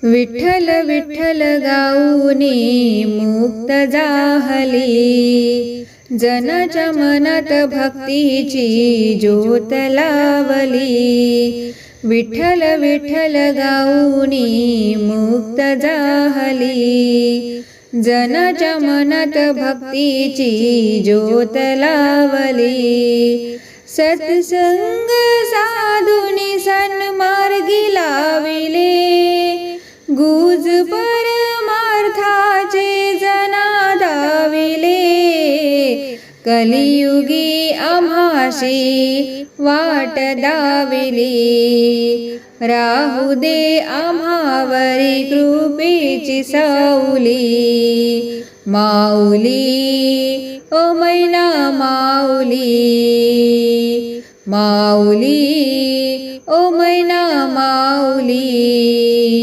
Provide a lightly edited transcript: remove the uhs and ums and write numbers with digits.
विठ्ठल विठ्ठल गाऊनी मुक्त जाहली, जनाच्या मनात भक्तीची ज्योत लावली. विठ्ठल विठ्ठल गाऊनी मुक्त जाहली, जनाच्या मनात भक्तीची ज्योत लावली. सत्संग साधुनी सन्मार्गी लाविले, गुज परमार्थाचे जना दाविले. कलियुगी आम्हाशी वाट दाविली, राहू दे आम्हावरी कृपेची सावली. माऊली ओ मैना माऊली, माऊली ओ मैना माऊली.